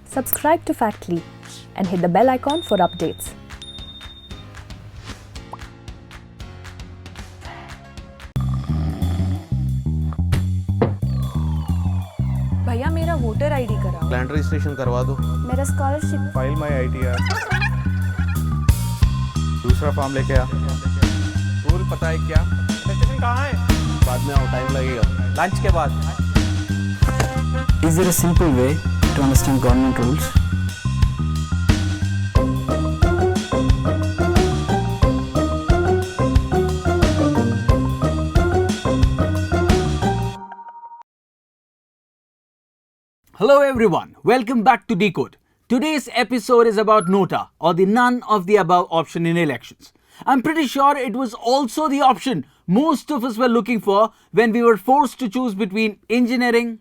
Subscribe to Factly and hit the bell icon for updates. भैया मेरा voter ID कराओ। Land registration करवा दो। मेरा स्कॉलरशिप। File my ITR। दूसरा फॉर्म लेके आ। रूल पता है क्या? रजिस्ट्रेशन कहाँ है? बाद में आओ, टाइम लगेगा। लंच के बाद। Is there a simple way to understand government rules? Hello everyone, welcome back to Decode. Today's episode is about NOTA, or the none of the above option in elections. I'm pretty sure it was also the option most of us were looking for when we were forced to choose between engineering,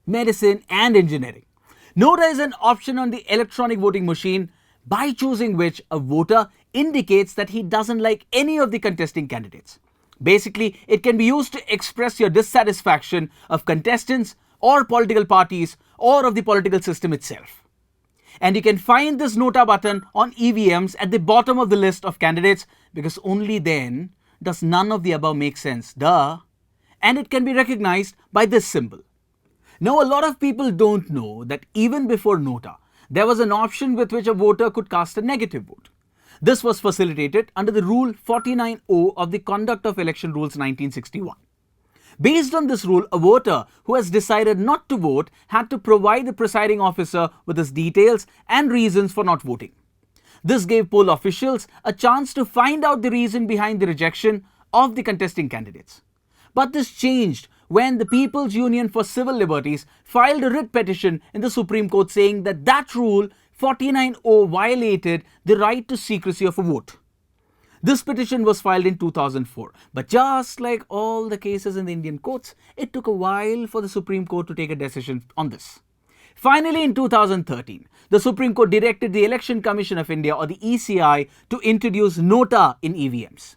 medicine and engineering. NOTA is an option on the electronic voting machine by choosing which a voter indicates that he doesn't like any of the contesting candidates. Basically, it can be used to express your dissatisfaction of contestants or political parties or of the political system itself. And you can find this NOTA button on EVMs at the bottom of the list of candidates because only then does none of the above make sense, duh. And it can be recognized by this symbol. Now, a lot of people don't know that even before NOTA, there was an option with which a voter could cast a negative vote. This was facilitated under the Rule 49O of the Conduct of Election Rules 1961. Based on this rule, a voter who has decided not to vote had to provide the presiding officer with his details and reasons for not voting. This gave poll officials a chance to find out the reason behind the rejection of the contesting candidates. But this changed when the People's Union for Civil Liberties filed a writ petition in the Supreme Court saying that that Rule 49O violated the right to secrecy of a vote. This petition was filed in 2004, but just like all the cases in the Indian courts, it took a while for the Supreme Court to take a decision on this. Finally, in 2013, the Supreme Court directed the Election Commission of India, or the ECI, to introduce NOTA in EVMs.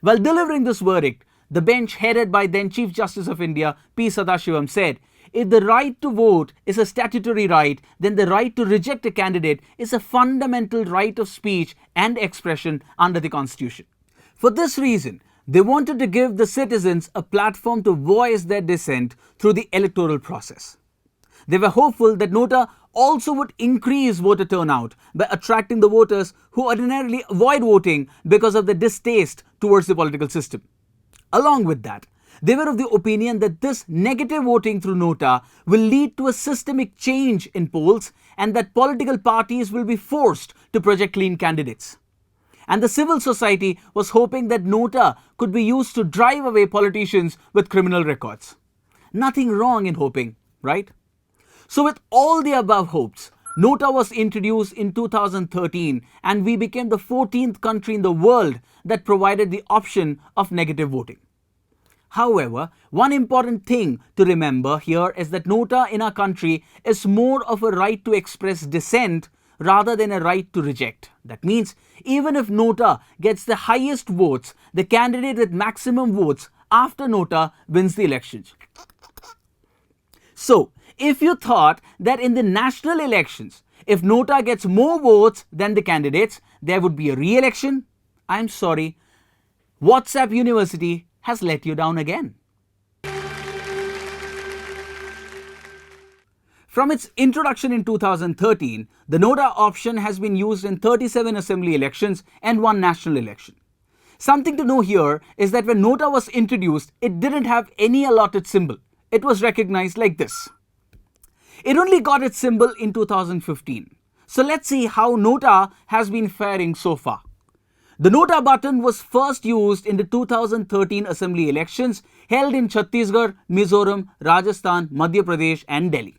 While delivering this verdict, the bench headed by then Chief Justice of India, P. Sadashivam, said, if the right to vote is a statutory right, then the right to reject a candidate is a fundamental right of speech and expression under the Constitution. For this reason, they wanted to give the citizens a platform to voice their dissent through the electoral process. They were hopeful that NOTA also would increase voter turnout by attracting the voters who ordinarily avoid voting because of their distaste towards the political system. Along with that, they were of the opinion that this negative voting through NOTA will lead to a systemic change in polls and that political parties will be forced to project clean candidates. And the civil society was hoping that NOTA could be used to drive away politicians with criminal records. Nothing wrong in hoping, right? So with all the above hopes, NOTA was introduced in 2013 and we became the 14th country in the world that provided the option of negative voting. However, one important thing to remember here is that NOTA in our country is more of a right to express dissent rather than a right to reject. That means even if NOTA gets the highest votes, the candidate with maximum votes after NOTA wins the elections. So, if you thought that in the national elections, if NOTA gets more votes than the candidates, there would be a re-election, I'm sorry, WhatsApp University has let you down again. From its introduction in 2013, the NOTA option has been used in 37 assembly elections and 1 national election. Something to know here is that when NOTA was introduced, it didn't have any allotted symbol. It was recognized like this. It only got its symbol in 2015. So let's see how NOTA has been faring so far. The NOTA button was first used in the 2013 assembly elections held in Chhattisgarh, Mizoram, Rajasthan, Madhya Pradesh and Delhi.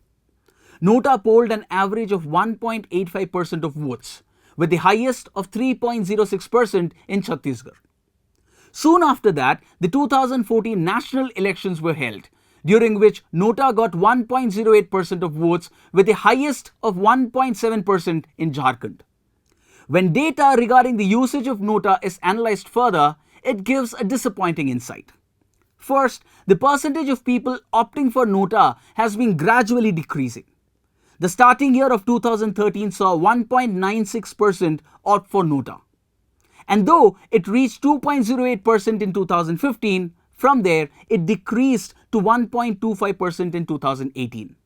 NOTA polled an average of 1.85% of votes, with the highest of 3.06% in Chhattisgarh. Soon after that, the 2014 national elections were held, during which NOTA got 1.08% of votes, with the highest of 1.7% in Jharkhand. When data regarding the usage of NOTA is analyzed further, it gives a disappointing insight. First, the percentage of people opting for NOTA has been gradually decreasing. The starting year of 2013 saw 1.96% opt for NOTA. And though it reached 2.08% in 2015, from there it decreased to 1.25% in 2018.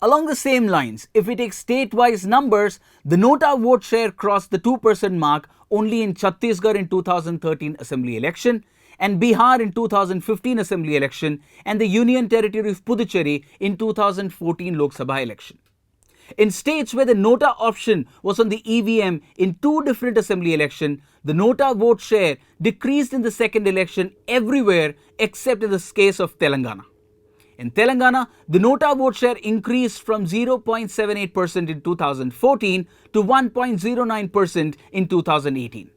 Along the same lines, if we take state-wise numbers, the NOTA vote share crossed the 2% mark only in Chhattisgarh in 2013 assembly election, and Bihar in 2015 assembly election, and the Union Territory of Puducherry in 2014 Lok Sabha election. In states where the NOTA option was on the EVM in two different assembly elections, the NOTA vote share decreased in the second election everywhere except in the case of Telangana. In Telangana, the NOTA vote share increased from 0.78% in 2014 to 1.09% in 2018.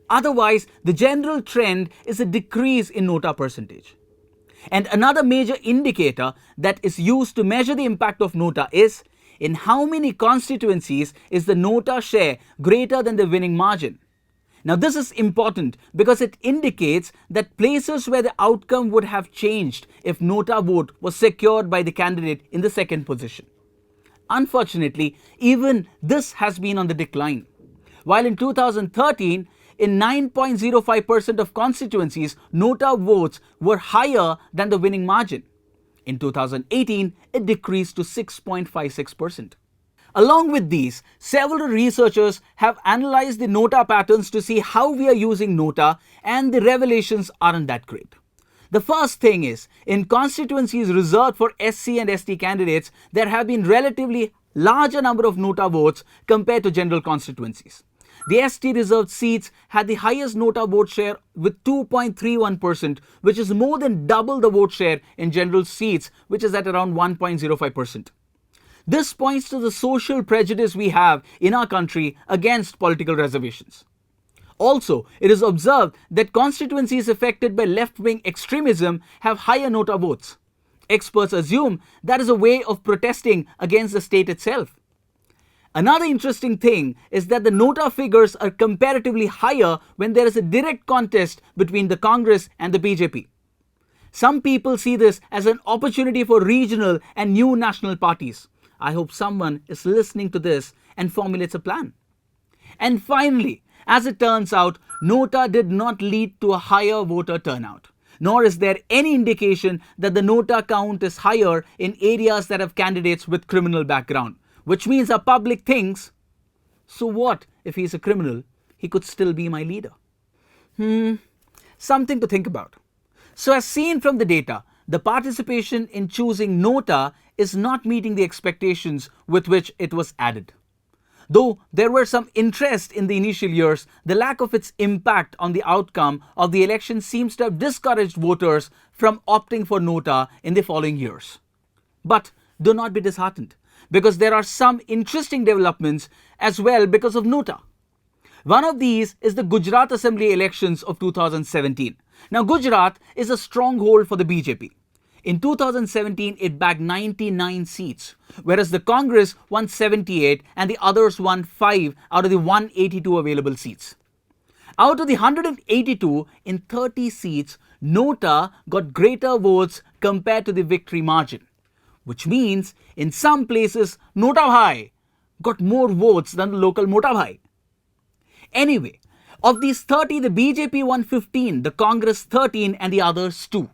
Otherwise, the general trend is a decrease in NOTA percentage. And another major indicator that is used to measure the impact of NOTA is in how many constituencies is the NOTA share greater than the winning margin. Now this is important because it indicates that places where the outcome would have changed if NOTA vote was secured by the candidate in the second position. Unfortunately, even this has been on the decline. While in 2013, in 9.05% of constituencies, NOTA votes were higher than the winning margin. In 2018, it decreased to 6.56%. Along with these, several researchers have analyzed the NOTA patterns to see how we are using NOTA, and the revelations aren't that great. The first thing is, in constituencies reserved for SC and ST candidates, there have been relatively larger number of NOTA votes compared to general constituencies. The ST reserved seats had the highest NOTA vote share with 2.31%, which is more than double the vote share in general seats, which is at around 1.05%. This points to the social prejudice we have in our country against political reservations. Also, it is observed that constituencies affected by left-wing extremism have higher NOTA votes. Experts assume that is a way of protesting against the state itself. Another interesting thing is that the NOTA figures are comparatively higher when there is a direct contest between the Congress and the BJP. Some people see this as an opportunity for regional and new national parties. I hope someone is listening to this and formulates a plan. And finally, as it turns out, NOTA did not lead to a higher voter turnout, nor is there any indication that the NOTA count is higher in areas that have candidates with criminal background, which means our public thinks, so what if he's a criminal? He could still be my leader. Something to think about. So as seen from the data, the participation in choosing NOTA is not meeting the expectations with which it was added. Though there were some interest in the initial years, the lack of its impact on the outcome of the election seems to have discouraged voters from opting for NOTA in the following years. But do not be disheartened, because there are some interesting developments as well because of NOTA. One of these is the Gujarat Assembly elections of 2017. Now, Gujarat is a stronghold for the BJP. In 2017, it bagged 99 seats, whereas the Congress won 78 and the others won 5 out of the 182 available seats. Out of the 182, in 30 seats, NOTA got greater votes compared to the victory margin, which means in some places, Nota Bhai got more votes than the local Mota Bhai. Anyway, of these 30, the BJP won 15, the Congress 13 and the others 2.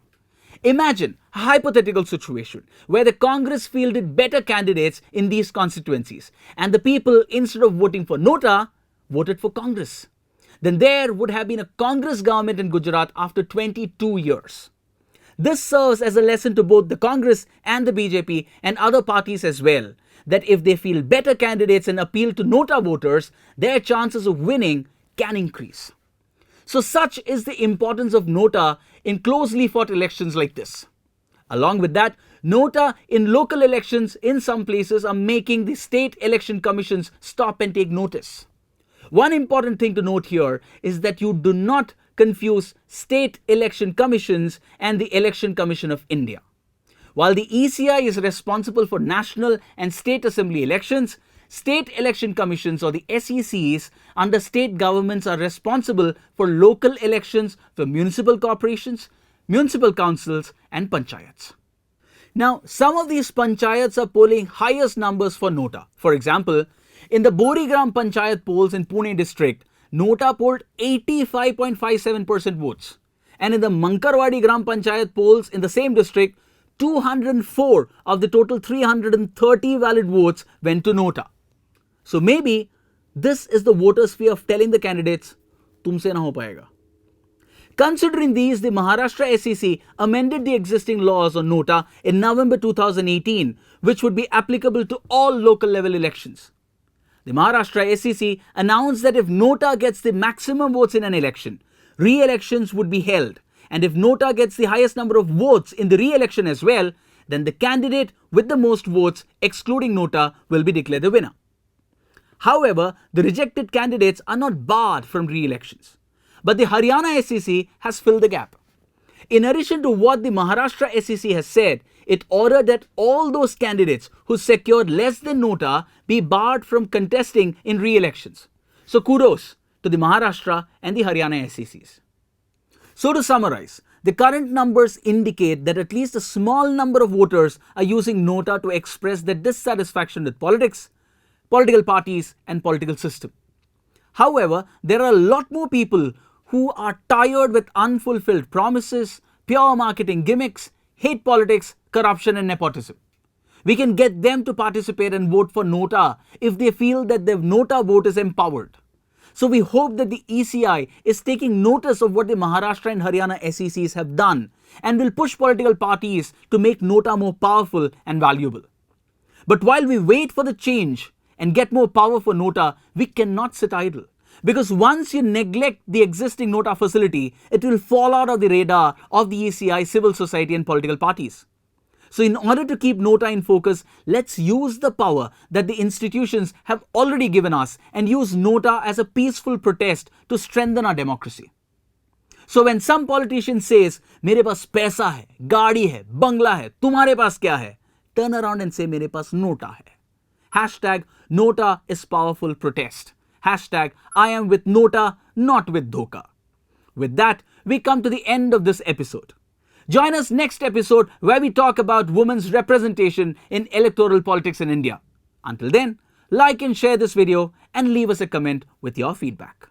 Imagine a hypothetical situation where the Congress fielded better candidates in these constituencies and the people, instead of voting for NOTA, voted for Congress. Then there would have been a Congress government in Gujarat after 22 years. This serves as a lesson to both the Congress and the BJP and other parties as well, that if they field better candidates and appeal to NOTA voters, their chances of winning can increase. So such is the importance of NOTA in closely fought elections like this. Along with that, NOTA in local elections in some places are making the state election commissions stop and take notice. One important thing to note here is that you do not confuse state election commissions and the Election Commission of India. While the ECI is responsible for national and state assembly elections, state election commissions or the SECs under state governments are responsible for local elections for municipal corporations, municipal councils and panchayats. Now, some of these panchayats are polling highest numbers for NOTA. For example, in the Borigram Panchayat polls in Pune district, NOTA polled 85.57% votes. And in the Mankarwadi Gram Panchayat polls in the same district, 204 of the total 330 valid votes went to NOTA. So maybe this is the voters' way of telling the candidates, tumse na ho payega. Considering these, the Maharashtra SEC amended the existing laws on NOTA in November 2018, which would be applicable to all local level elections. The Maharashtra SEC announced that if NOTA gets the maximum votes in an election, re-elections would be held. And if NOTA gets the highest number of votes in the re-election as well, then the candidate with the most votes, excluding NOTA, will be declared the winner. However, the rejected candidates are not barred from re-elections. But the Haryana SEC has filled the gap. In addition to what the Maharashtra SEC has said, it ordered that all those candidates who secured less than NOTA be barred from contesting in re-elections. So kudos to the Maharashtra and the Haryana SECs. So to summarize, the current numbers indicate that at least a small number of voters are using NOTA to express their dissatisfaction with politics, political parties and political system. However, there are a lot more people who are tired with unfulfilled promises, pure marketing gimmicks, hate politics, corruption and nepotism. We can get them to participate and vote for NOTA if they feel that their NOTA vote is empowered. So we hope that the ECI is taking notice of what the Maharashtra and Haryana SECs have done and will push political parties to make NOTA more powerful and valuable. But while we wait for the change and get more power for NOTA, we cannot sit idle. Because once you neglect the existing NOTA facility, it will fall out of the radar of the ECI, civil society and political parties. So in order to keep NOTA in focus, let's use the power that the institutions have already given us and use NOTA as a peaceful protest to strengthen our democracy. So when some politician says, मेरे पास पैसा है, गाड़ी है, बंगला है, तुम्हारे पास क्या है? Turn around and say, मेरे पास NOTA है. Hashtag NOTA is powerful protest. Hashtag I am with NOTA, not with Dhoka. With that, we come to the end of this episode. Join us next episode where we talk about women's representation in electoral politics in India. Until then, like and share this video and leave us a comment with your feedback.